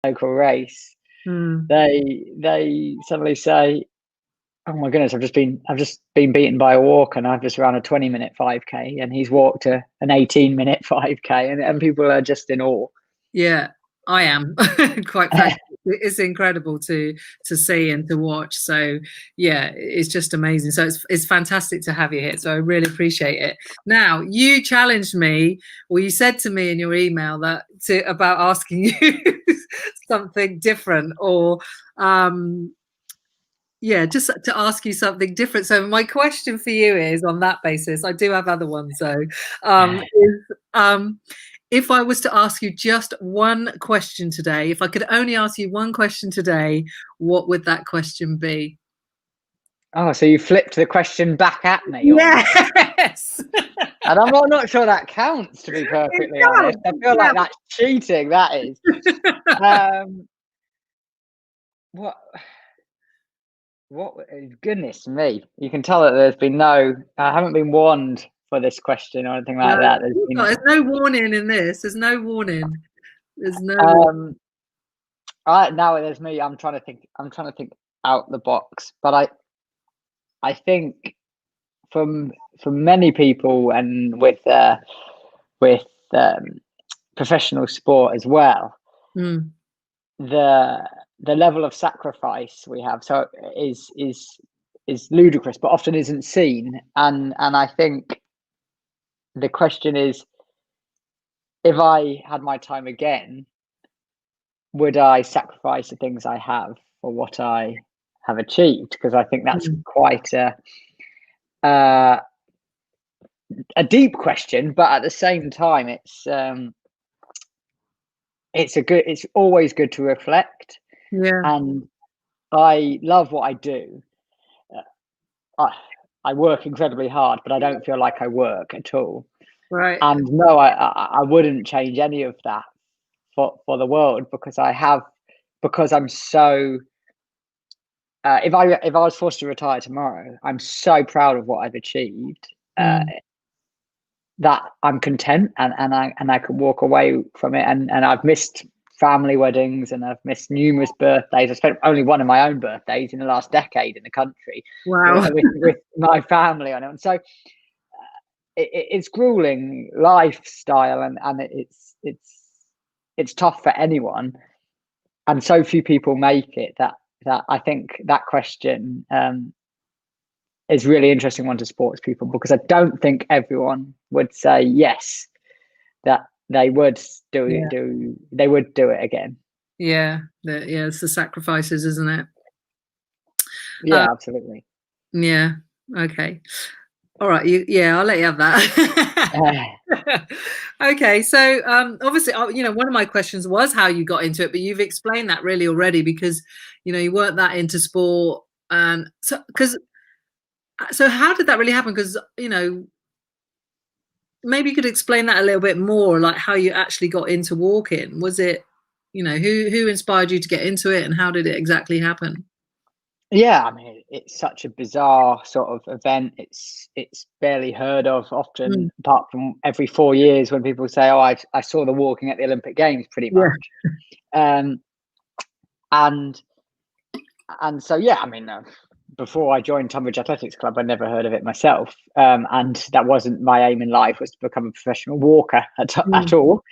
local race, they suddenly say, "Oh my goodness, I've just been beaten by a walker, and I've just run a 20-minute 5K, and he's walked an 18-minute 5K," and people are just in awe. Yeah, I am quite frankly. It's incredible to see and to watch. So yeah, it's just amazing. So it's fantastic to have you here. So I really appreciate it. Now, you challenged me, or you said to me in your email about asking you something different, or yeah, just to ask you something different. So my question for you is, on that basis, I do have other ones though, if I was to ask you just one question today, if I could only ask you one question today, what would that question be? Oh, so you flipped the question back at me. Yes. And I'm not sure that counts, to be perfectly honest. I feel like that's cheating, that is. What goodness me. You can tell that I haven't been warned for this question or anything like that. There's no warning in this. There's no warning. There's no now there's me. I'm trying to think out the box. But I think from many people, and with professional sport as well, the level of sacrifice we have is ludicrous, but often isn't seen. And I think the question is, if I had my time again, would I sacrifice the things I have for what I have achieved? Because I think that's quite a deep question, but at the same time, it's always good to reflect. Yeah. And I love what I do. I work incredibly hard, but I don't feel like I work at all. Right. And no, I wouldn't change any of that for the world, because I'm so. If I was forced to retire tomorrow, I'm so proud of what I've achieved. That I'm content, and I can walk away from it. And I've missed family weddings, and I've missed numerous birthdays. I spent only one of my own birthdays in the last decade in the country. Wow. with my family on it. And so it's grueling lifestyle, and it's tough for anyone, and so few people make it, that I think that question is really interesting one to sports people, because I don't think everyone would say yes, that they would do it again. Yeah, it's the sacrifices, isn't it? Yeah, absolutely. Yeah. Okay. All right. I'll let you have that. Okay. So obviously, one of my questions was how you got into it, but you've explained that really already, because you weren't that into sport. So how did that really happen? Because maybe you could explain that a little bit more, like how you actually got into walking. Was it, who inspired you to get into it, and how did it exactly happen? Yeah, I mean, it's such a bizarre sort of event. It's barely heard of often, apart from every 4 years when people say, "Oh, I saw the walking at the Olympic Games," pretty much. Yeah. And so yeah, I mean, before I joined Tunbridge Athletics Club, I never heard of it myself, and that wasn't my aim in life, was to become a professional walker at all.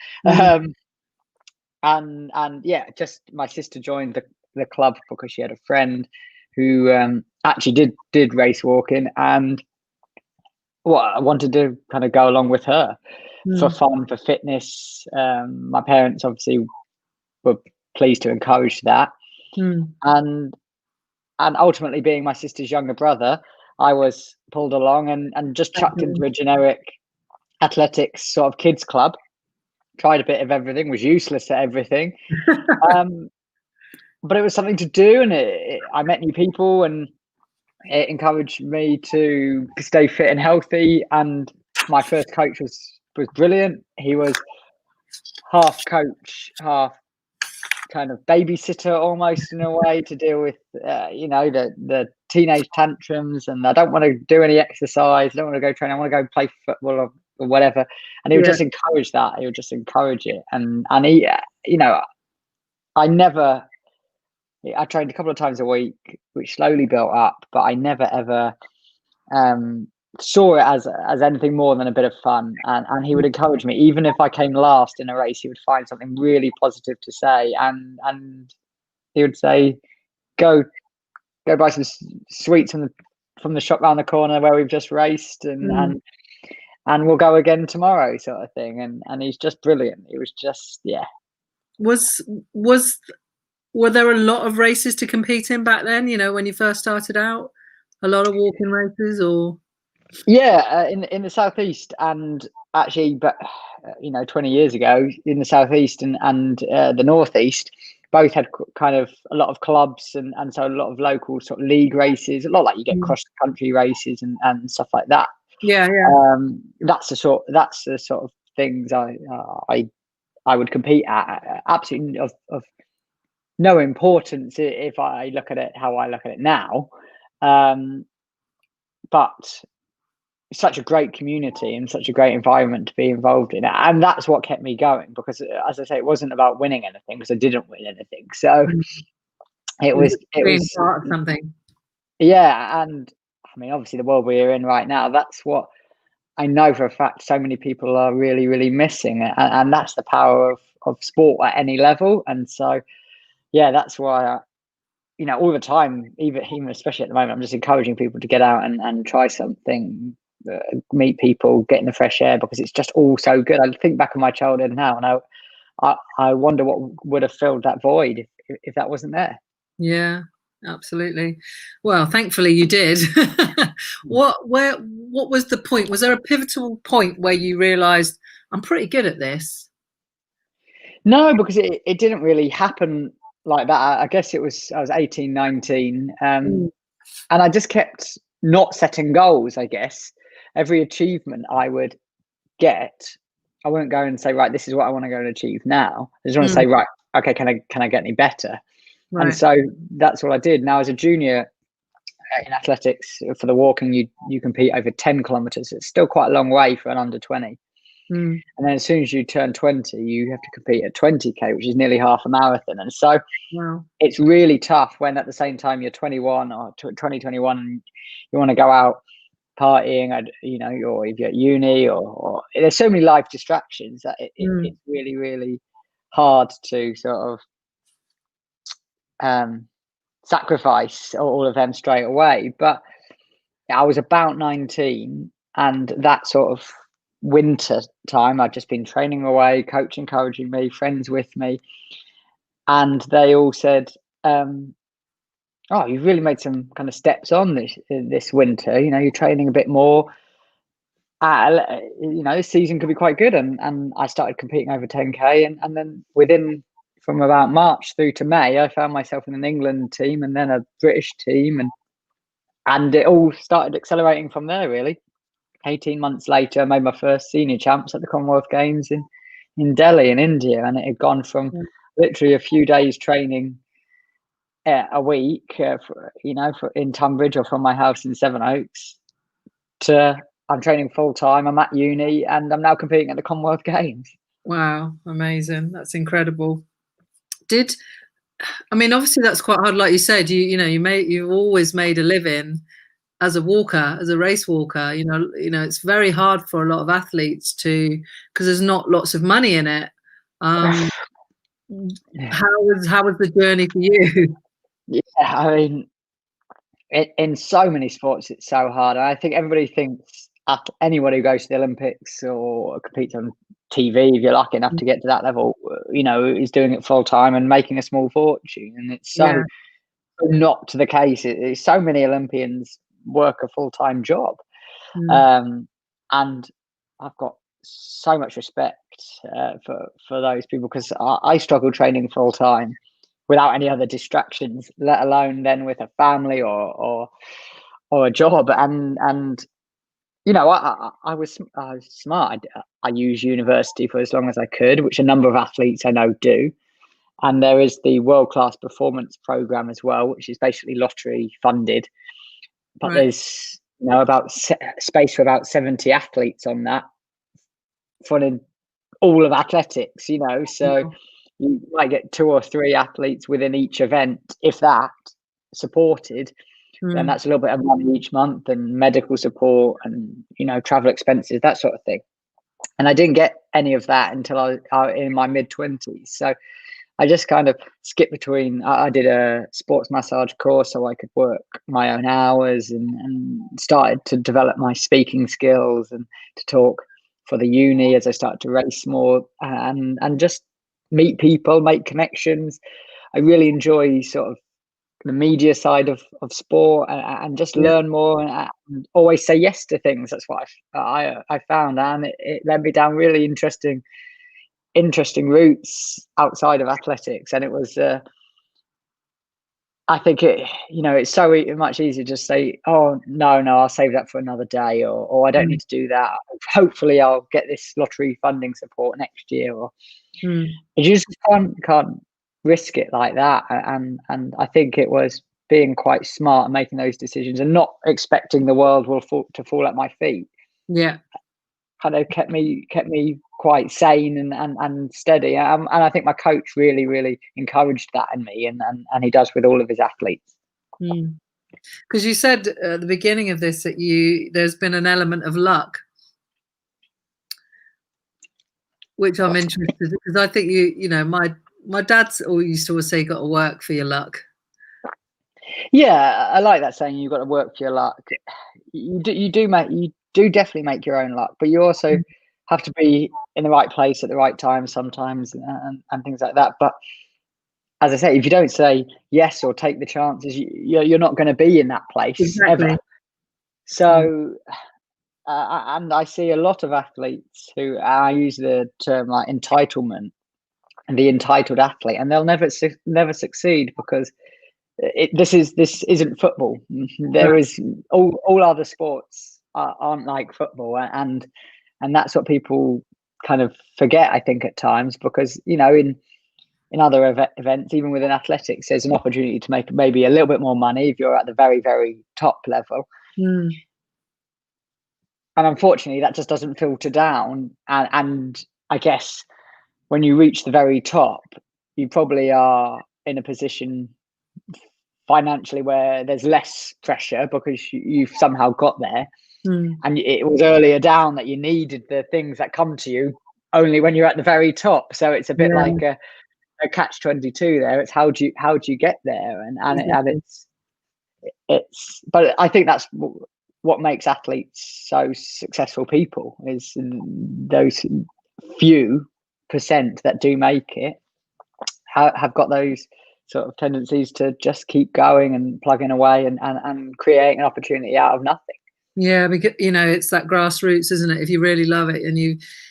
And yeah, just my sister joined the club because she had a friend who actually did race walking, and I wanted to kind of go along with her for fun, for fitness. My parents obviously were pleased to encourage that, and ultimately, being my sister's younger brother, I was pulled along and just chucked into a generic athletics sort of kids club. Tried a bit of everything, was useless at everything. But it was something to do, and I met new people, and it encouraged me to stay fit and healthy. And my first coach was brilliant. He was half coach, half kind of babysitter, almost, in a way, to deal with the teenage tantrums, and I don't want to do any exercise, I don't want to go train, I want to go play football or whatever. And he would just encourage that. He would just encourage it, and he, I trained a couple of times a week, which slowly built up, but I never ever saw it as anything more than a bit of fun. And he would encourage me, even if I came last in a race, he would find something really positive to say, and he would say, "Go buy some sweets from the shop round the corner where we've just raced, and we'll go again tomorrow," sort of thing. And he's just brilliant. It was just, yeah. Were there a lot of races to compete in back then? You know, when you first started out, a lot of walking races, or? Yeah, in the southeast, and actually, but 20 years ago, in the southeast and the northeast, both had kind of a lot of clubs, and so a lot of local sort of league races, a lot like you get cross country races and stuff like that. Yeah. That's the sort of things I would compete at. Absolutely of no importance if I look at it how I look at it now, but such a great community and such a great environment to be involved in, and that's what kept me going, because, as I say, it wasn't about winning anything, because I didn't win anything. So it was part of something. Yeah, and I mean, obviously, the world we're in right now, that's what I know for a fact so many people are really, really missing, and that's the power of sport at any level. And so, yeah, that's why all the time, even especially at the moment, I'm just encouraging people to get out and try something, meet people, get in the fresh air, because it's just all so good. I think back on my childhood now, and I wonder what would have filled that void if that wasn't there. Yeah, absolutely. Well, thankfully you did. What was the point? Was there a pivotal point where you realized, I'm pretty good at this? No, because it didn't really happen like that. I guess I was 18, 19, and I just kept not setting goals. I guess every achievement I would get, I wouldn't go and say, right, this is what I want to go and achieve now. I just want to say, right, okay, can I get any better? Right. And so that's what I did. Now, as a junior in athletics, for the walking, you compete over 10 kilometers. It's still quite a long way for an under 20. And then as soon as you turn 20, you have to compete at 20K, which is nearly half a marathon. And so it's really tough when at the same time you're 21 or 2021 and you want to go out partying, or if you're at uni, or there's so many life distractions that it's really, really hard to sort of sacrifice all of them straight away. But I was about 19, and that sort of winter time, I'd just been training away, coach encouraging me, friends with me, and they all said, "Oh, you've really made some kind of steps on this winter. You're training a bit more. This season could be quite good." And I started competing over 10K, and then from about March through to May, I found myself in an England team and then a British team, and it all started accelerating from there, really. 18 months later, I made my first senior champs at the Commonwealth Games in Delhi in India, and it had gone from literally a few days training a week, in Tunbridge or from my house in Sevenoaks, to I'm training full time. I'm at uni, and I'm now competing at the Commonwealth Games. Wow, amazing! That's incredible. Obviously that's quite hard, like you said. You've always made a living as a walker, as a race walker. It's very hard for a lot of athletes because there's not lots of money in it. How was the journey for you? Yeah, I mean, in so many sports, it's so hard. I think everybody thinks anyone who goes to the Olympics or competes on TV, if you're lucky enough to get to that level, is doing it full time and making a small fortune. And it's not the case. It's so many Olympians work a full time job, and I've got so much respect for those people, because I struggle training full time without any other distractions, let alone then with a family or a job. And I was smart. I used university for as long as I could, which a number of athletes I know do. And there is the World Class Performance Program as well, which is basically lottery funded. But there's about space for about 70 athletes on that for all of athletics. So you might get 2 or 3 athletes within each event, if that, supported. Then that's a little bit of money each month, and medical support, and travel expenses, that sort of thing. And I didn't get any of that until I was in my mid-20s. So I just kind of skipped between. I did a sports massage course so I could work my own hours, and started to develop my speaking skills and to talk for the uni as I started to race more, and just meet people, make connections. I really enjoy sort of the media side of sport, and just learn more, and always say yes to things. That's what I found, and it led me down really interesting routes outside of athletics. And it was I think it's so much easier to just say, oh no, I'll save that for another day, or I don't need to do that. Hopefully I'll get this lottery funding support next year, or you just can't risk it like that. And I think it was being quite smart and making those decisions, and not expecting the world will fall at my feet. Yeah, kind of kept me quite sane and steady. And I think my coach really encouraged that in me, and he does with all of his athletes. Because you said at the beginning of this that there's been an element of luck, which I'm interested in, because I think my dad's always used to always say you got to work for your luck. Yeah, I like that saying, you've got to work for your luck. You do definitely make your own luck, but you also have to be in the right place at the right time sometimes, and things like that. But as I say, if you don't say yes or take the chances, you're not going to be in that place ever. So and I see a lot of athletes who, I use the term like entitlement, and the entitled athlete, and they'll never succeed, because this isn't football. There is all other sports aren't like football, and that's what people kind of forget, I think, at times, because in other events, even within athletics, there's an opportunity to make maybe a little bit more money if you're at the very, very top level. And unfortunately, that just doesn't filter down. And I guess when you reach the very top, you probably are in a position financially where there's less pressure, because you've somehow got there. And it was earlier down that you needed the things that come to you only when you're at the very top. So it's a bit like a catch-22 there. It's how do you get there, and it's but I think that's what makes athletes so successful people, is those few percent that do make it have got those sort of tendencies to just keep going and plugging away, and creating an opportunity out of nothing. Yeah, because it's that grassroots, isn't it? If you really love it, and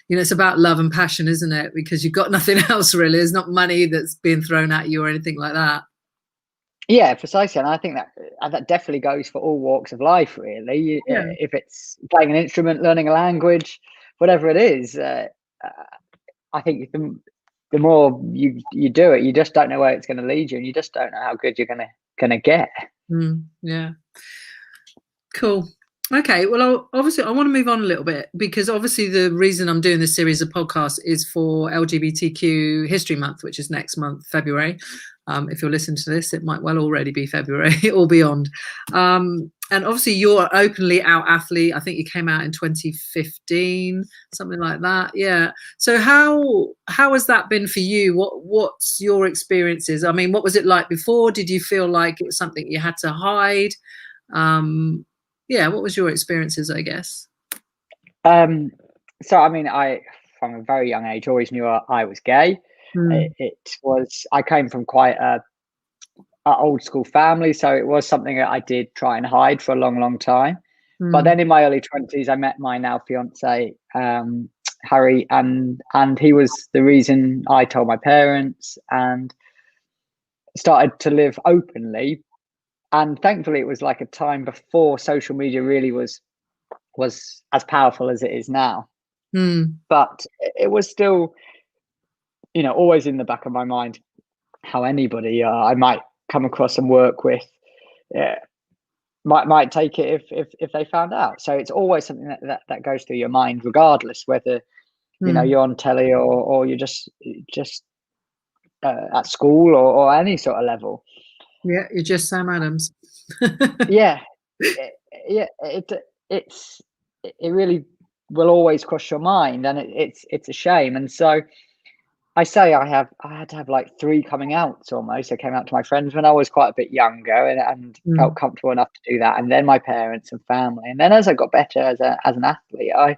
it's about love and passion, isn't it? Because you've got nothing else really. There's not money that's being thrown at you or anything like that. Yeah, precisely. And I think that definitely goes for all walks of life, really. If it's playing an instrument, learning a language, whatever it is, I think the more you do it, you just don't know where it's going to lead you, and you just don't know how good you're gonna get. Yeah. Cool. Okay, well, obviously, I want to move on a little bit, because obviously the reason I'm doing this series of podcasts is for LGBTQ History Month, which is next month, February. If you're listening to this, it might well already be February or beyond. And obviously, you're an openly out athlete. I think you came out in 2015, something like that. Yeah. So how has that been for you? What's your experiences? I mean, what was it like before? Did you feel like it was something you had to hide? Yeah, what was your experiences, I guess? So I mean, from a very young age always knew I was gay. I came from quite a old school family, so it was something that I did try and hide for a long time. But then in my early 20s, I met my now fiance, Harry, and he was the reason I told my parents and started to live openly. And thankfully, it was like a time before social media really was as powerful as it is now. But it was still, always in the back of my mind how anybody I might come across and work with might take it if they found out. So it's always something that goes through your mind, regardless whether you're on telly or you're just at school or any sort of level. Yeah, you're just Sam Adams. Yeah, it really will always cross your mind, and it's a shame. And so I say I had to have like 3 coming outs almost. I came out to my friends when I was quite a bit younger and felt comfortable enough to do that, and then my parents and family, and then as I got better as an athlete,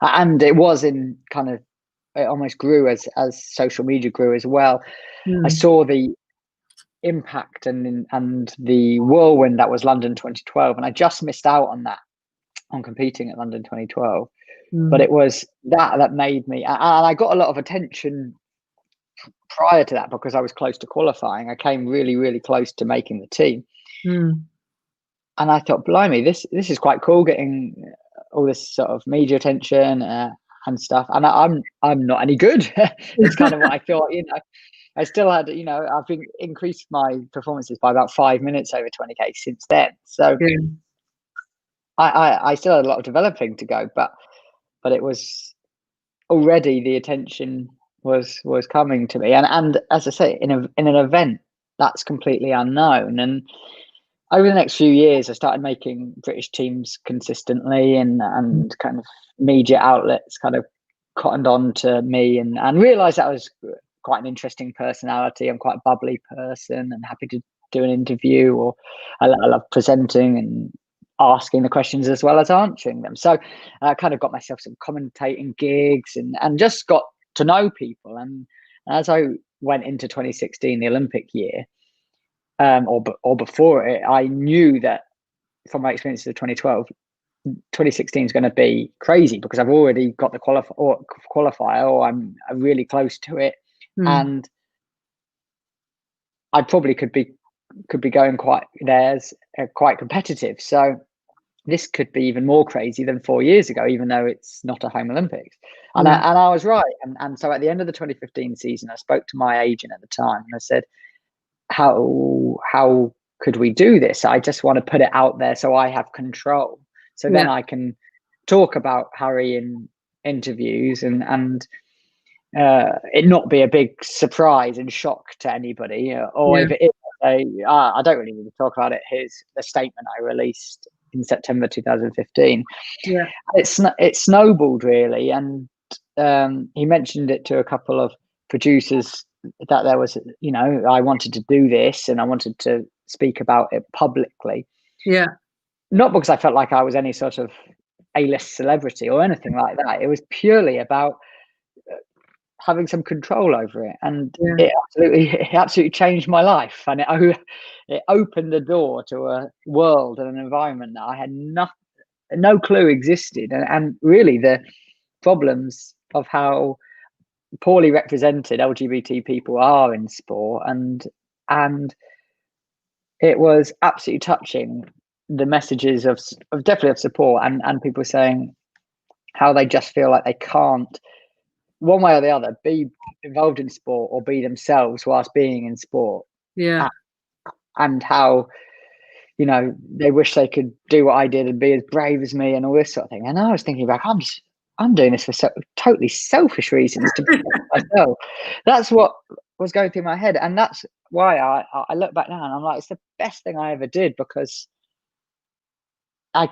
and it was in kind of, it almost grew as social media grew as well. I saw the impact and the whirlwind that was London 2012, and I just missed out on that, on competing at London 2012. But it was that made me, and I got a lot of attention prior to that because I was close to qualifying. I came really, really close to making the team. And I thought, blimey, this is quite cool, getting all this sort of media attention and stuff. And I'm not any good. It's kind of what I thought. I still had, I've increased my performances by about 5 minutes over 20K since then. So I still had a lot of developing to go, but it was already, the attention was coming to me. And as I say, in an event that's completely unknown. And over the next few years, I started making British teams consistently, and kind of media outlets kind of cottoned on to me and realised that I was quite an interesting personality. I'm quite a bubbly person and happy to do an interview, or I love presenting and asking the questions as well as answering them. So I kind of got myself some commentating gigs and just got to know people. And as I went into 2016, the Olympic year, or before it, I knew that from my experience of 2012, 2016 is going to be crazy because I've already got the qualifier, or I'm really close to it, and I probably could be going quite competitive. So this could be even more crazy than 4 years ago, even though it's not a home Olympics. And I was right. And so at the end of the 2015 season, I spoke to my agent at the time and I said, how could we do this? I just want to put it out there so I have control. So then I can talk about Harry in interviews and it not be a big surprise and shock to anybody. Or if it is, I don't really need to talk about it. Here's the statement I released in September 2015. It snowballed really, and he mentioned it to a couple of producers that there was, I wanted to do this and I wanted to speak about it publicly. Not because I felt like I was any sort of A-list celebrity or anything like that. It was purely about having some control over it, and it absolutely changed my life, and it opened the door to a world and an environment that I had no clue existed, and really the problems of how poorly represented LGBT people are in sport, and it was absolutely touching, the messages of definitely of support, and people saying how they just feel like they can't, one way or the other, be involved in sport or be themselves whilst being in sport. And how, they wish they could do what I did and be as brave as me and all this sort of thing. And I was thinking back, I'm doing this for totally selfish reasons to protect myself. That's what was going through my head. And that's why I look back now and I'm like, it's the best thing I ever did, because I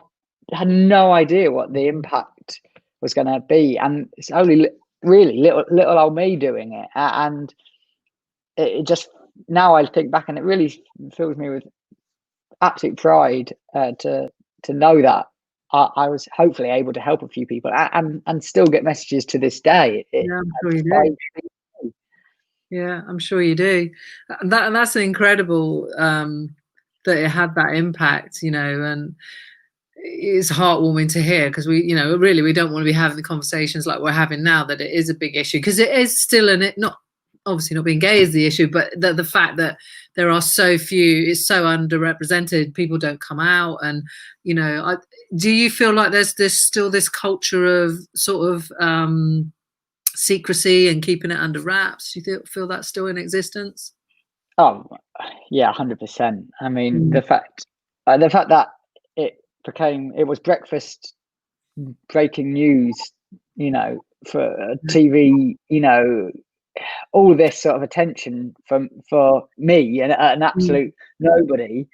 had no idea what the impact was going to be. And it's only really little old me doing it, and it just, now I think back and it really fills me with absolute pride to know that I was hopefully able to help a few people, and still get messages to this day. I'm sure you do. Yeah, I'm sure you do. And that's incredible that it had that impact, and it's heartwarming to hear, because we don't want to be having the conversations like we're having now, that it is a big issue, because it is still obviously not being gay is the issue, but the fact that there are so few, it's so underrepresented, people don't come out. And do you feel like there's still this culture of sort of secrecy and keeping it under wraps? Do you feel that's still in existence? Oh yeah, 100%. I mean, the fact that it was breakfast breaking news, for TV, all this sort of attention for me and an absolute nobody.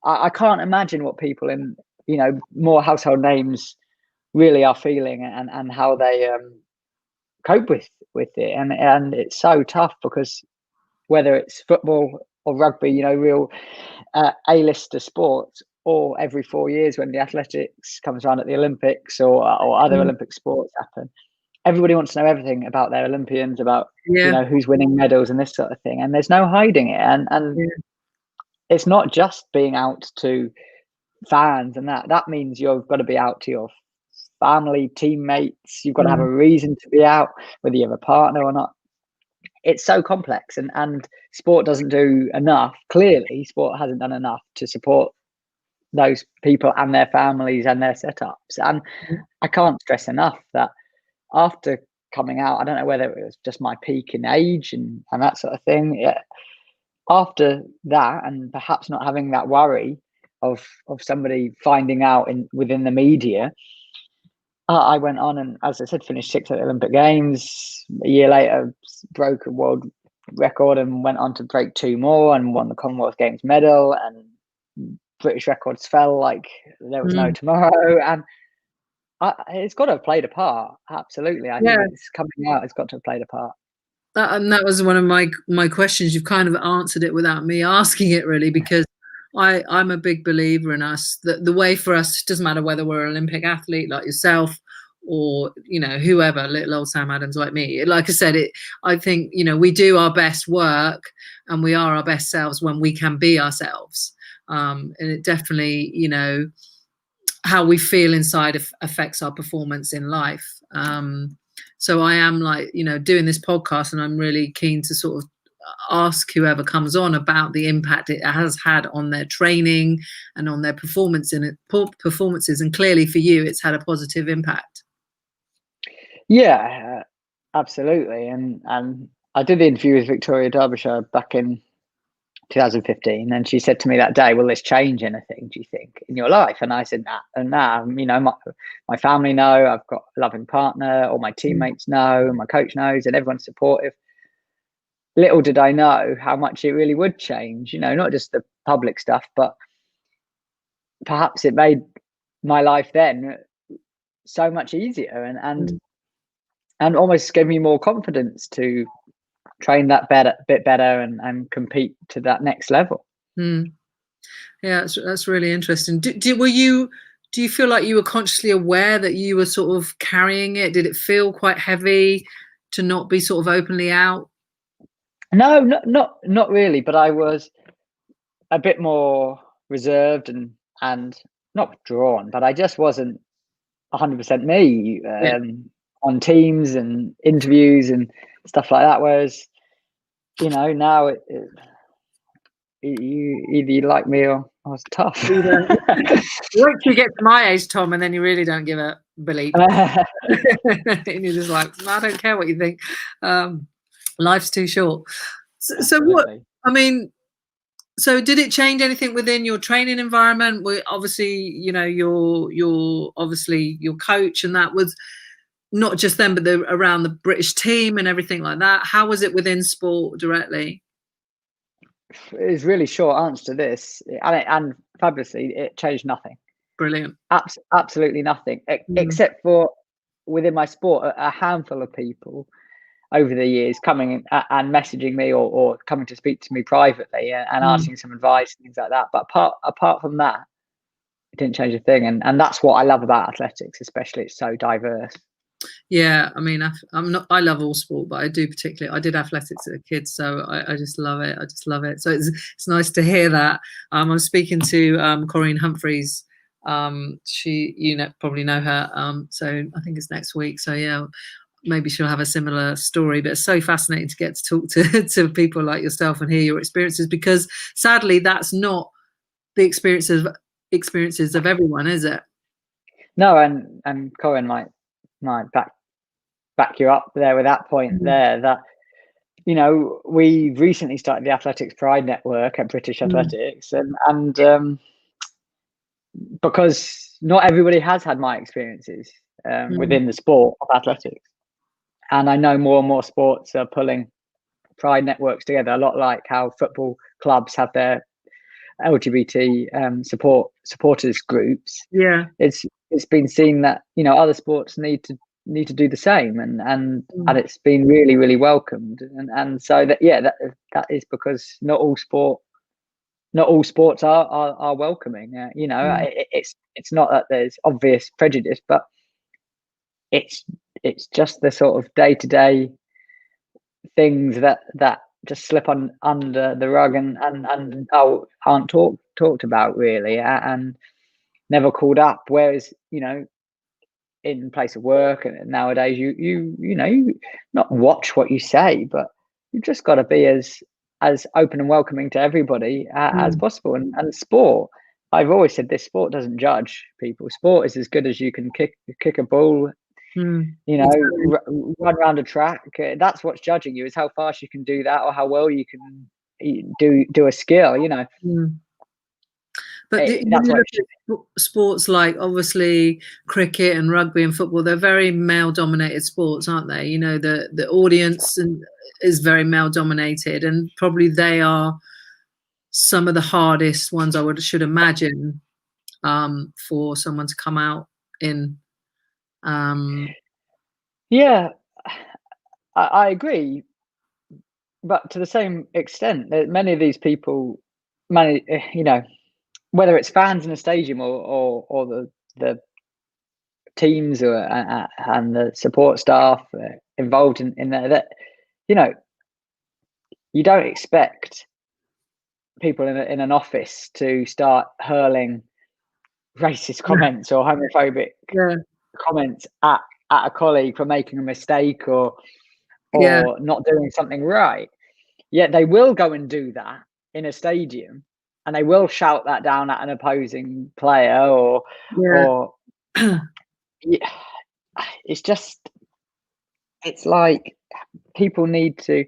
I can't imagine what people in, you know, more household names really are feeling, and how they cope with it. And it's so tough, because whether it's football or rugby, you know, real A-lister sports, or every 4 years when the athletics comes around at the Olympics, or other Olympic sports happen, everybody wants to know everything about their Olympians, about you know, who's winning medals and this sort of thing, and there's no hiding it. And it's not just being out to fans, and that means you've got to be out to your family, teammates. You've got to have a reason to be out, whether you have a partner or not. It's so complex, and sport doesn't do enough. Clearly, sport hasn't done enough to support those people and their families and their setups. And I can't stress enough that after coming out, I don't know whether it was just my peak in age and that sort of thing. Yeah, after that, and perhaps not having that worry of somebody finding out within the media, I went on and, as I said, finished 6th at the Olympic Games. A year later, broke a world record and went on to break 2 more and won the Commonwealth Games medal. And British records fell like there was no tomorrow. And it's got to have played a part. Absolutely. I think it's coming out. It's got to have played a part. That was one of my questions. You've kind of answered it without me asking it, really, because I'm a big believer in us. The way for us, doesn't matter whether we're an Olympic athlete like yourself, or, you know, whoever, little old Sam Adams like me. Like I said, I think, you know, we do our best work and we are our best selves when we can be ourselves. And it definitely, you know, how we feel inside affects our performance in life. So I am, like, you know, doing this podcast, and I'm really keen to sort of ask whoever comes on about the impact it has had on their training and on their performances. And clearly for you, it's had a positive impact. Yeah, absolutely. And I did the interview with Victoria Derbyshire back in 2015, and she said to me that day, "Will this change anything, do you think, in your life?" And I said, nah, you know, my family know, I've got a loving partner, all my teammates know, and my coach knows, and everyone's supportive. Little did I know how much it really would change, you know, not just the public stuff, but perhaps it made my life then so much easier, and almost gave me more confidence to train that bit better and compete to that next level. Yeah, that's really interesting. Do you feel like you were consciously aware that you were sort of carrying it? Did it feel quite heavy to not be sort of openly out? No, not really, but I was a bit more reserved and not withdrawn, but I just wasn't 100% me on teams and interviews and stuff like that. Whereas, you know, now you either you like me or I was tough. Once you get to my age, Tom, and then you really don't give a bleep. And you're just like, I don't care what you think. Life's too short. So what, I mean, so did it change anything within your training environment? Obviously, you know, your obviously your coach, and that was not just them, but around the British team and everything like that. How was it within sport directly? It's really short answer to this, and fabulously, it changed nothing. Brilliant. Absolutely nothing, except for within my sport, a handful of people over the years coming and messaging me or coming to speak to me privately and asking some advice and things like that. But apart from that, it didn't change a thing. And that's what I love about athletics, especially. It's so diverse. Yeah, I mean, I love all sport, but I did athletics as a kid, so I just love it. I just love it. So it's nice to hear that. I'm speaking to Corinne Humphreys. She, you know, probably know her. So I think it's next week. So yeah, maybe she'll have a similar story. But it's so fascinating to get to talk to people like yourself and hear your experiences, because sadly, that's not the experiences of everyone, is it? No, and Corinne might back you up there with that point there, that, you know, we recently started the Athletics Pride Network at British Athletics, and because not everybody has had my experiences within the sport of athletics, and I know more and more sports are pulling pride networks together, a lot like how football clubs have their LGBT supporters groups. Yeah. It's been seen that, you know, other sports need to do the same, and it's been really, really welcomed, and so that, yeah, that is because not all sports are welcoming. You know, it's not that there's obvious prejudice, but it's just the sort of day-to-day things that just slip on under the rug and aren't talked about really, and never called up. Whereas, you know, in place of work and nowadays, you not watch what you say, but you've just got to be as open and welcoming to everybody as possible. And sport, I've always said this: sport doesn't judge people. Sport is as good as you can kick a ball. You know, run around a track. That's what's judging you, is how fast you can do that, or how well you can do a skill. You know. But That's what sports like obviously cricket and rugby and football, they're very male dominated sports, aren't they? You know, the audience is very male dominated, and probably they are some of the hardest ones I should imagine for someone to come out in. Yeah, I agree, but to the same extent, many of these people, you know, whether it's fans in a stadium or the teams and the support staff involved in there, that, you know, you don't expect people in an office to start hurling racist comments or homophobic comments at a colleague for making a mistake or not doing something right. Yet they will go and do that in a stadium, and they will shout that down at an opposing player or it's just, it's like people need to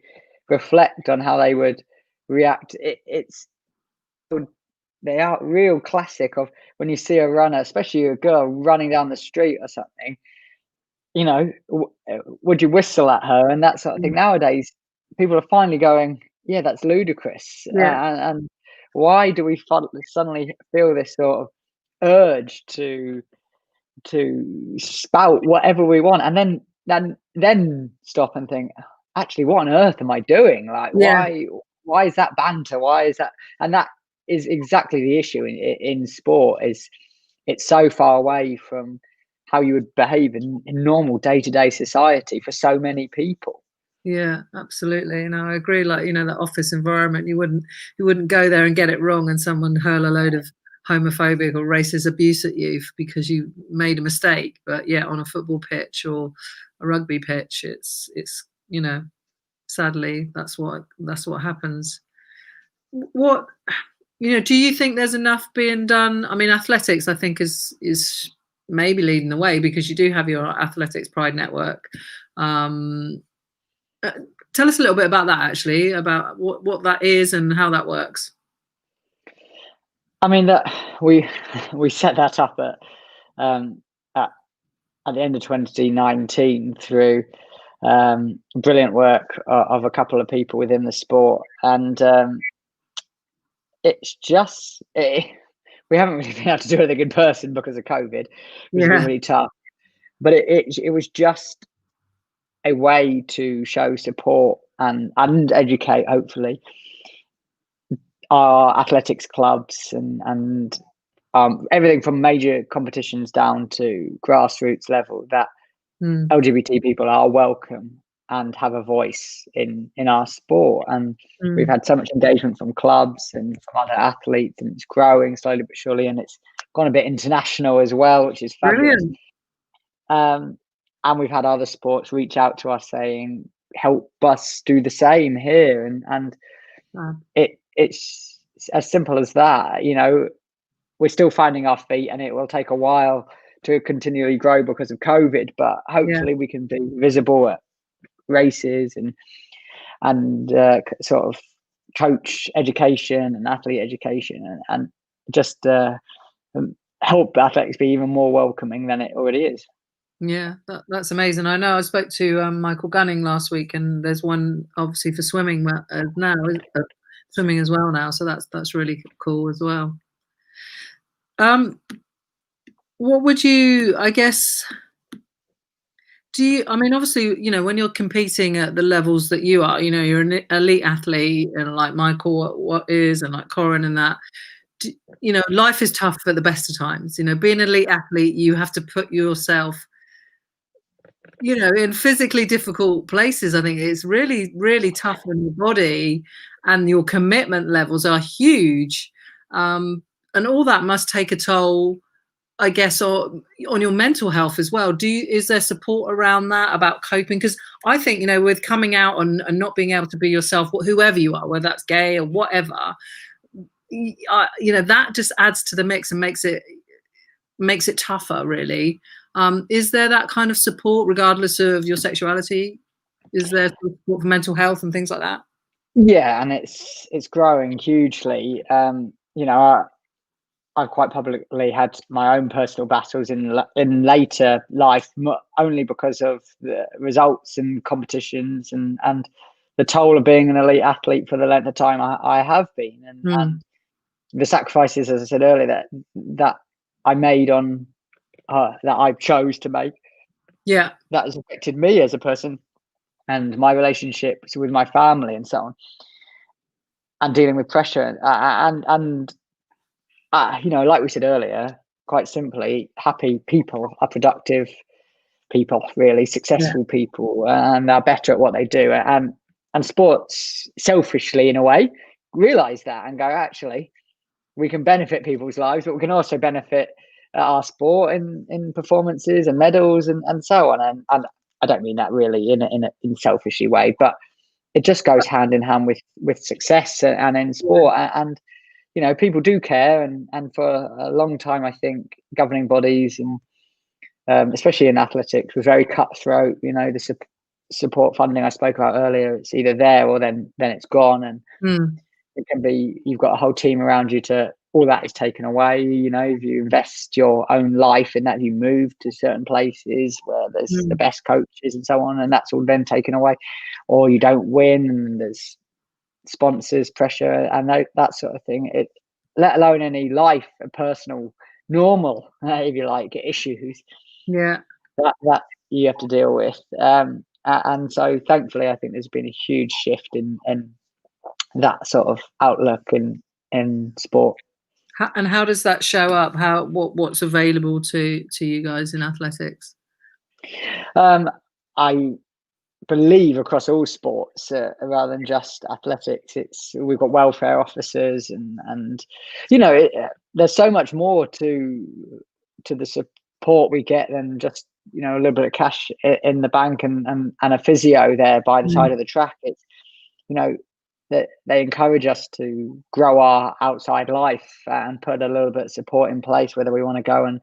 reflect on how they would react. They are real classic of when you see a runner, especially a girl running down the street or something, you know, would you whistle at her and that sort of thing. Nowadays, people are finally going, yeah, that's ludicrous. And why do we suddenly feel this sort of urge to spout whatever we want, and then stop and think, actually, what on earth am I doing? Like, why is that banter? Why is that? And that is exactly the issue in sport. Is it's so far away from how you would behave in normal day-to-day society for so many people. Yeah, absolutely. No, I agree. Like, you know, the office environment, you wouldn't go there and get it wrong and someone hurl a load of homophobic or racist abuse at you because you made a mistake. But yeah, on a football pitch or a rugby pitch, it's you know, sadly that's what happens. What, you know, do you think there's enough being done? I mean, athletics, I think, is maybe leading the way, because you do have your athletics pride network. Tell us a little bit about that, actually, about what that is and how that works. I mean, that we set that up at the end of 2019 through brilliant work of a couple of people within the sport, and it's just we haven't really been able to do anything in person because of COVID, which has been really tough. But it was just a way to show support and educate, hopefully, our athletics clubs and everything from major competitions down to grassroots level, that LGBT people are welcome and have a voice in our sport. And we've had so much engagement from clubs and from other athletes, and it's growing slowly but surely, and it's gone a bit international as well, which is fabulous. And we've had other sports reach out to us saying, help us do the same here. And it's as simple as that. You know, we're still finding our feet, and it will take a while to continually grow because of COVID, but hopefully we can be visible at races and sort of coach education and athlete education, and just help athletics be even more welcoming than it already is. Yeah, that's amazing. I know I spoke to Michael Gunning last week, and there's one obviously for swimming now, swimming as well now. So that's really cool as well. What would you, I guess, I mean, obviously, when you're competing at the levels that you are, you're an elite athlete, and like Michael what is, and like Corin and that, life is tough at the best of times. Being an elite athlete, you have to put yourself in physically difficult places. I think it's really, really tough on your body, and your commitment levels are huge. And all that must take a toll, I guess, on your mental health as well. Is there support around that about coping? Because I think, with coming out and not being able to be yourself, whoever you are, whether that's gay or whatever, that just adds to the mix and makes it tougher, really. Is there that kind of support regardless of your sexuality? Is there support for mental health and things like that? Yeah, and it's growing hugely. I've quite publicly had my own personal battles in later life, only because of the results and competitions and the toll of being an elite athlete for the length of time I have been, and the sacrifices, as I said earlier, that I made on that I chose to make. Yeah, that has affected me as a person and my relationships with my family and so on, and dealing with pressure and like we said earlier, quite simply, happy people are productive people, really successful people, and are better at what they do. And sports, selfishly in a way, realize that and go, actually, we can benefit people's lives, but we can also benefit our sport in performances and medals and so on. And I don't mean that really in a selfishly way, but it just goes hand in hand with success and in sport. And people do care, and for a long time, I think governing bodies and especially in athletics was very cutthroat. The support funding I spoke about earlier, it's either there or then it's gone, and it can be you've got a whole team around you to all that is taken away. If you invest your own life in that, you move to certain places where there's the best coaches and so on, and that's all then taken away, or you don't win and there's sponsors pressure and that sort of thing. Let alone any life, personal, normal, if you like, issues. Yeah. That you have to deal with. And so thankfully, I think there's been a huge shift in that sort of outlook in sport. And how does that show up? What's available to you guys in athletics? I believe across all sports, rather than just athletics, we've got welfare officers and there's so much more to the support we get than just a little bit of cash in the bank and a physio there by the side of the track. It's that they encourage us to grow our outside life and put a little bit of support in place, whether we want to go and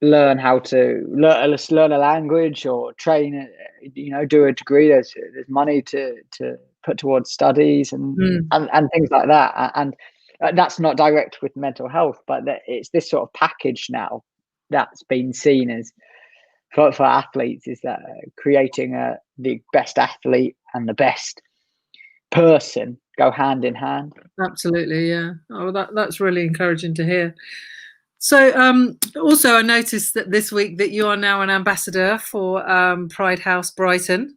learn how to learn a language or train, do a degree. There's money to put towards studies and things like that. And that's not direct with mental health, but it's this sort of package now that's been seen as for athletes, is that creating the best athlete and the best person go hand in hand. Absolutely, yeah. Oh, that's really encouraging to hear. So also I noticed that this week that you are now an ambassador for Pride House Brighton.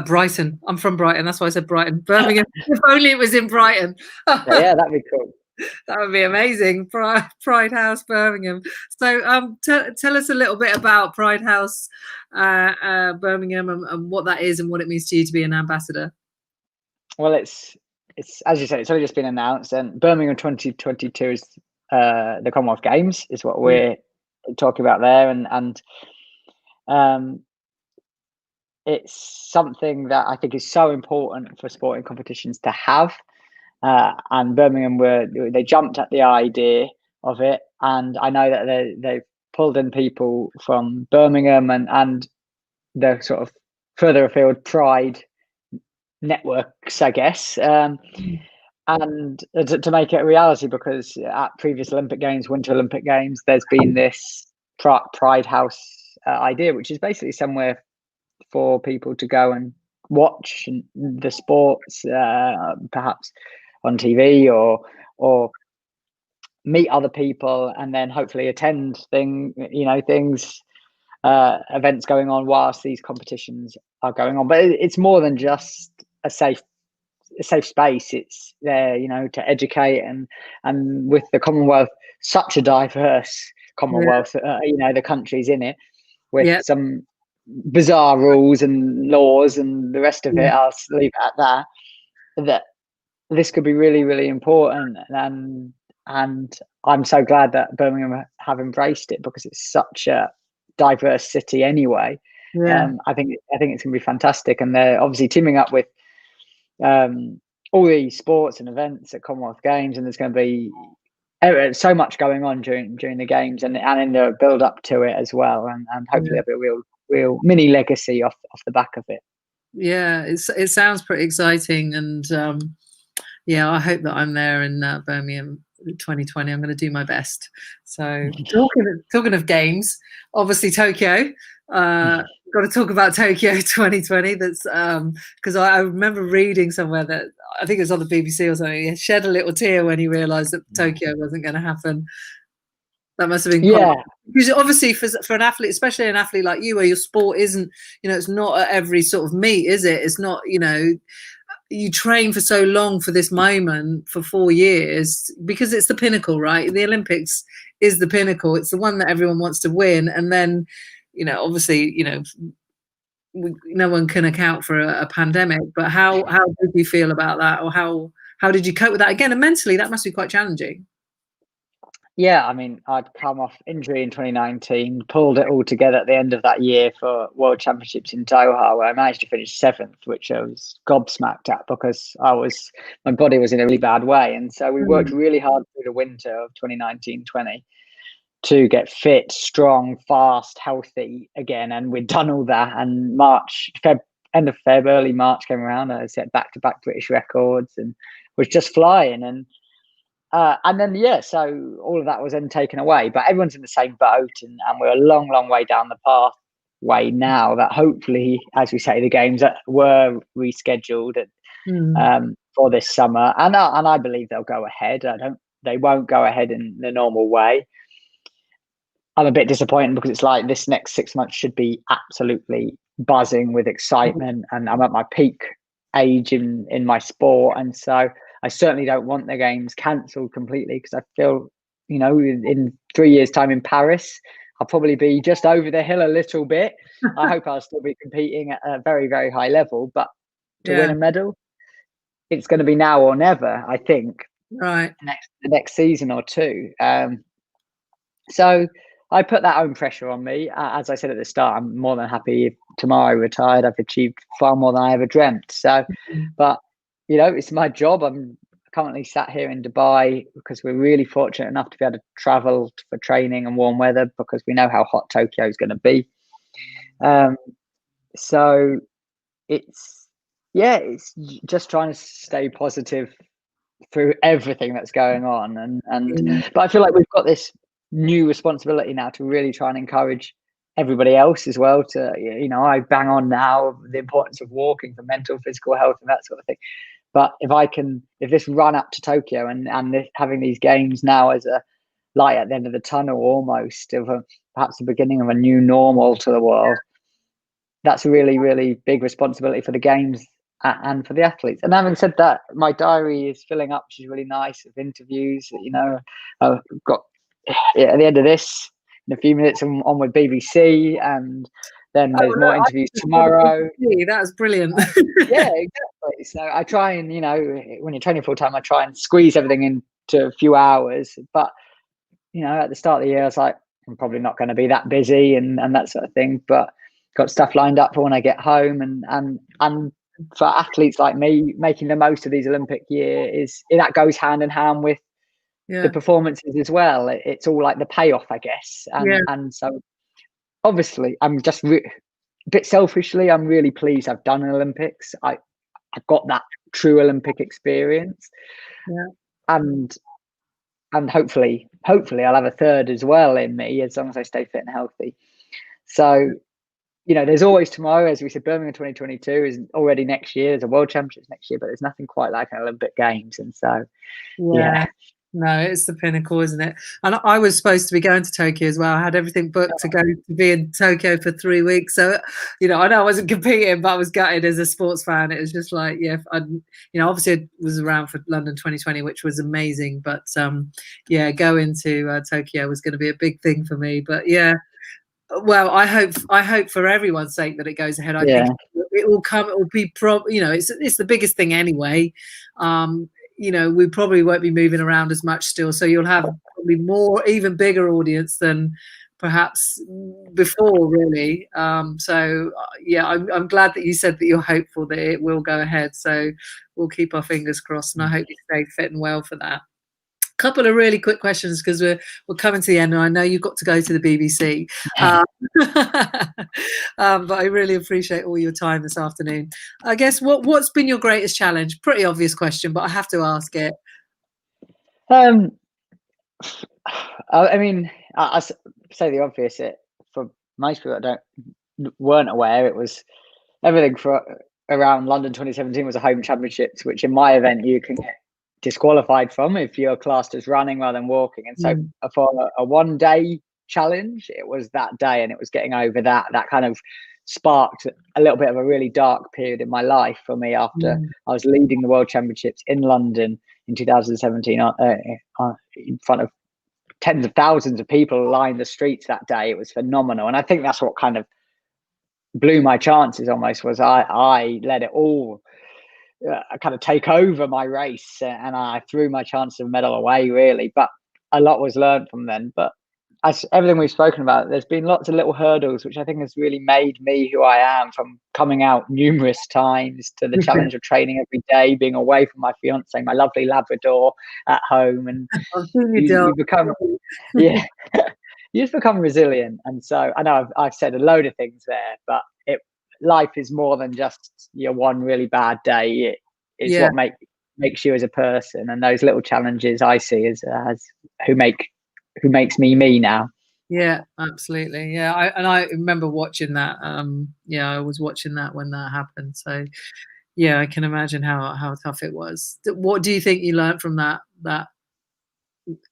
Brighton. I'm from Brighton, that's why I said Brighton. Birmingham. If only it was in Brighton. Yeah, that'd be cool. That would be amazing. Pride House Birmingham. So tell us a little bit about Pride House Birmingham and what that is and what it means to you to be an ambassador. Well, it's as you said, it's only just been announced, and Birmingham 2022 is the Commonwealth Games is what we're talking about there, and it's something that I think is so important for sporting competitions to have. And Birmingham they jumped at the idea of it, and I know that they've pulled in people from Birmingham and the sort of further afield Pride networks, I guess, and to make it a reality, because at previous Olympic Games, Winter Olympic Games, there's been this Pride House idea, which is basically somewhere for people to go and watch the sports, perhaps on TV, or meet other people, and then hopefully attend things, events going on whilst these competitions are going on. But it's more than just a safe space. It's there, to educate, and with the Commonwealth, such a diverse Commonwealth, the countries in it, with some bizarre rules and laws and the rest of it. I'll leave it at that this could be really, really important, and I'm so glad that Birmingham have embraced it, because it's such a diverse city anyway. I think it's going to be fantastic, and they're obviously teaming up with all the sports and events at Commonwealth Games, and there's going to be so much going on during the games and in the build up to it as well, and hopefully there'll be a real mini legacy off the back of it. It sounds pretty exciting, and I hope that I'm there in Birmingham 2020. I'm going to do my best. So talking of games, obviously Tokyo. Got to talk about Tokyo 2020. That's because I remember reading somewhere that, I think it was on the BBC or something, he shed a little tear when he realised that Tokyo wasn't going to happen. That must have been because obviously for an athlete, especially an athlete like you, where your sport isn't, it's not at every sort of meet, is it? It's not, you train for so long for this moment for 4 years, because it's the pinnacle, right? The Olympics is the pinnacle. It's the one that everyone wants to win. And then, obviously, no one can account for a pandemic, but how did you feel about that? Or how did you cope with that? Again, and mentally, that must be quite challenging. Yeah, I mean, I'd come off injury in 2019, pulled it all together at the end of that year for World Championships in Doha, where I managed to finish 7th, which I was gobsmacked at, because my body was in a really bad way. And so we worked really hard through the winter of 2019-20 to get fit, strong, fast, healthy again. And we'd done all that. And end of Feb, early March came around. I set back-to-back British records and was just flying. And then, so all of that was then taken away, but everyone's in the same boat, and we're a long, long way down the pathway now that hopefully, as we say, the games that were rescheduled for this summer, and I believe they'll go ahead. They won't go ahead in the normal way. I'm a bit disappointed, because it's like this next 6 months should be absolutely buzzing with excitement, and I'm at my peak age in my sport, and so I certainly don't want the games cancelled completely, because I feel, in 3 years' time in Paris, I'll probably be just over the hill a little bit. I hope I'll still be competing at a very, very high level, but to win a medal, it's going to be now or never, I think. Right. The next season or two. So I put that own pressure on me. As I said at the start, I'm more than happy if tomorrow I retired. I've achieved far more than I ever dreamt. So, but it's my job. I'm currently sat here in Dubai because we're really fortunate enough to be able to travel for training and warm weather, because we know how hot Tokyo is going to be. So it's just trying to stay positive through everything that's going on. But I feel like we've got this new responsibility now to really try and encourage everybody else as well to, I bang on now the importance of walking for mental, physical health and that sort of thing. But if this run up to Tokyo and having these games now as a light at the end of the tunnel, almost of perhaps the beginning of a new normal to the world, that's a really, really big responsibility for the games and for the athletes. And having said that, my diary is filling up, which is really nice, of interviews. I've got at the end of this, in a few minutes, I'm on with BBC, and then there's more interviews tomorrow. That's brilliant. Yeah, exactly. So I try and, when you're training full time, I try and squeeze everything into a few hours. But, at the start of the year, I was like, I'm probably not going to be that busy and that sort of thing. But got stuff lined up for when I get home. And for athletes like me, making the most of these Olympic year that goes hand in hand with the performances as well. It's all like the payoff, I guess. And so obviously I'm just a bit selfishly, I'm really pleased I've done an Olympics. I've got that true Olympic experience. And and hopefully I'll have a third as well in me, as long as I stay fit and healthy. So, you know, there's always tomorrow. As we said, Birmingham 2022 is already next year. There's a World Championships next year, but there's nothing quite like an Olympic Games. And so, yeah. No, it's the pinnacle, isn't it? And I was supposed to be going to Tokyo as well. I had everything booked to go to be in Tokyo for 3 weeks. So, you know, I know I wasn't competing, but I was gutted as a sports fan. It was just like, yeah, you know, obviously it was around for London 2020, which was amazing. But yeah, going to Tokyo was going to be a big thing for me. But yeah, well, I hope for everyone's sake that it goes ahead. I think it will come. It will be you know, it's the biggest thing anyway. You know, we probably won't be moving around as much still, so you'll have probably even bigger audience than perhaps before, really. So yeah, I'm glad that you said that you're hopeful that it will go ahead. So we'll keep our fingers crossed, and I hope you stay fit and well for that. Couple of really quick questions, because we're coming to the end, and I know you've got to go to the BBC. But I really appreciate all your time this afternoon. I guess what's been your greatest challenge? Pretty obvious question, but I have to ask it. I mean, I say the obvious. For most people that weren't aware, it was everything around London 2017 was a home championships, which in my event you can get disqualified from if you're classed as running rather than walking. And so for a 1 day challenge, it was that day, and it was getting over that kind of sparked a little bit of a really dark period in my life for me after I was leading the World Championships in London in 2017 in front of tens of thousands of people lined the streets that day. It was phenomenal, and I think that's what kind of blew my chances almost, was I let it all kind of take over my race, and I threw my chance of a medal away, really. But a lot was learned from then. But as everything we've spoken about, there's been lots of little hurdles, which I think has really made me who I am, from coming out numerous times to the challenge of training every day, being away from my fiance, my lovely Labrador, at home. And you become, yeah, you just become resilient. And so I know I've said a load of things there, but life is more than just your one really bad day. It's what makes you as a person, and those little challenges I see as who makes me now. Yeah, absolutely. Yeah, I remember watching that. Yeah, I was watching that when that happened. So yeah, I can imagine how tough it was. What do you think you learned from that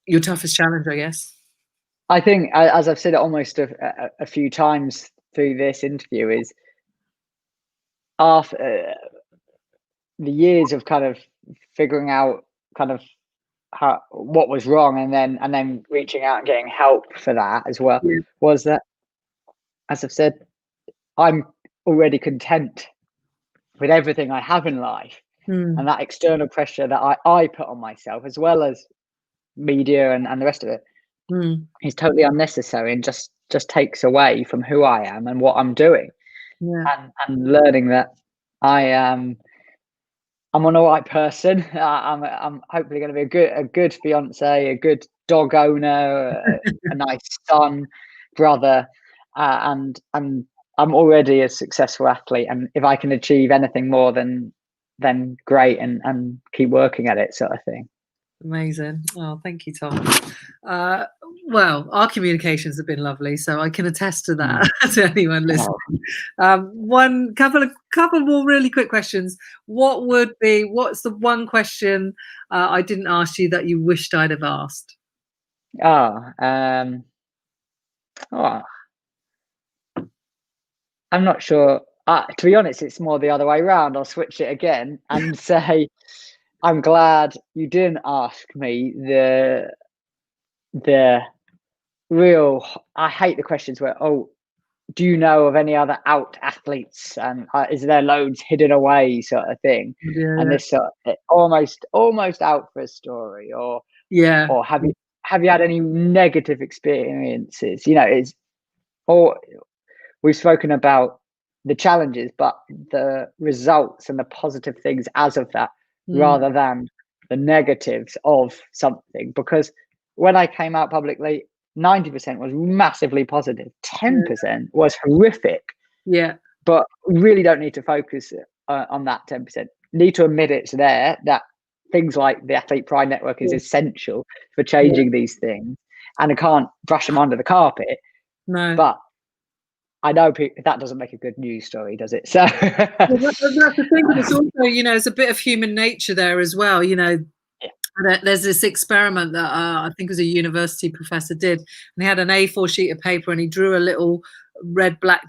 your toughest challenge, I guess? I think, as I've said it almost a few times through this interview, is after the years of kind of figuring out kind of what was wrong, and then reaching out and getting help for that as well, was that, as I've said, I'm already content with everything I have in life, and that external pressure that I put on myself, as well as media and the rest of it, is totally unnecessary, and just takes away from who I am and what I'm doing. And learning that I'm an all right person. I'm hopefully going to be a good fiance, a good dog owner, a nice son, brother, and I'm already a successful athlete. And if I can achieve anything more, then great, and keep working at it, sort of thing. Amazing. Oh, thank you, Tom. Well, our communications have been lovely, so I can attest to that to anyone listening. One couple more really quick questions. What's the one question I didn't ask you that you wished I'd have asked? I'm not sure. To be honest, it's more the other way around. I'll switch it again and say, I'm glad you didn't ask me the real. I hate the questions where, do you know of any other out athletes, and is there loads hidden away, sort of thing. And this sort of almost out for a story, or have you had any negative experiences? You know, we've spoken about the challenges, but the results and the positive things as of that, rather than the negatives of something. Because when I came out publicly, 90% was massively positive, 10% was horrific. But we really don't need to focus on that 10%. Need to admit it's there, that things like the Athlete Pride Network is essential for changing these things, and I can't brush them under the carpet. No. But I know that doesn't make a good news story, does it? So that's the thing, but it's also, you know, it's a bit of human nature there as well. You know, there's this experiment that I think it was a university professor did, and he had an A4 sheet of paper and he drew a little red black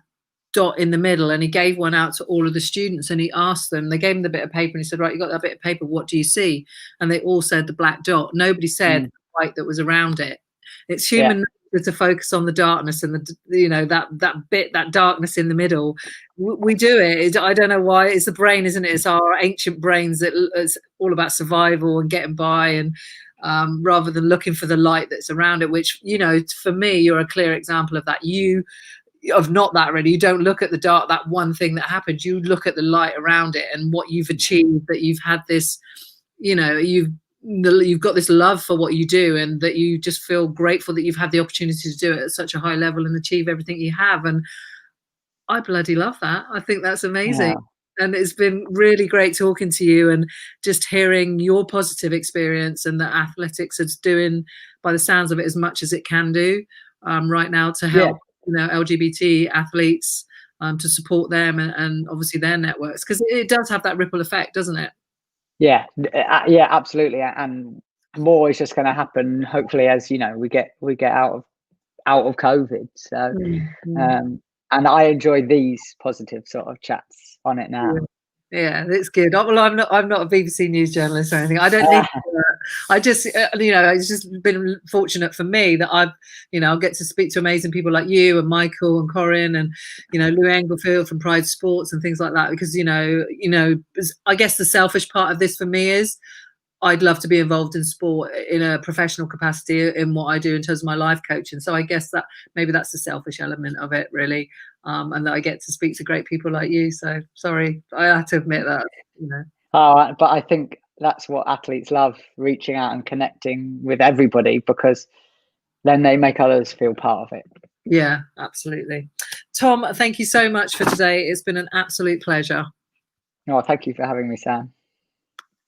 dot in the middle, and he gave one out to all of the students, and he asked them, they gave him the bit of paper and he said, right, you got that bit of paper, what do you see? And they all said the black dot. Nobody said the white that was around it. It's human nature to focus on the darkness and the, you know, that bit, that darkness in the middle. We do it. I don't know why. It's the brain, isn't it? It's our ancient brains that it's all about survival and getting by, and rather than looking for the light that's around it, which, you know, for me, you're a clear example of that. Of not that really. You don't look at the dark, that one thing that happened. You look at the light around it and what you've achieved, that you've had this, you know, you've got this love for what you do, and that you just feel grateful that you've had the opportunity to do it at such a high level and achieve everything you have. And I bloody love that. I think that's amazing. Yeah. And it's been really great talking to you and just hearing your positive experience, and that athletics is doing, by the sounds of it, as much as it can do right now to help, you know, LGBT athletes, to support them and obviously their networks, because it does have that ripple effect, doesn't it? Yeah, absolutely. And more is just going to happen, hopefully, as you know, we get out of COVID. So, and I enjoy these positive sort of chats on it now. Yeah, it's good. Well, I'm not a BBC News journalist or anything. I don't need to do it. I just, you know, it's just been fortunate for me that I've, you know, I'll get to speak to amazing people like you and Michael and Corinne and, you know, Lou Englefield from Pride Sports and things like that. Because, you know, I guess the selfish part of this for me is I'd love to be involved in sport in a professional capacity in what I do in terms of my life coaching. So I guess that maybe that's the selfish element of it, really. And that I get to speak to great people like you. So sorry, I have to admit that, you know. Oh, but I think that's what athletes love, reaching out and connecting with everybody, because then they make others feel part of it. Yeah, absolutely. Tom, thank you so much for today. It's been an absolute pleasure. Oh, thank you for having me, Sam.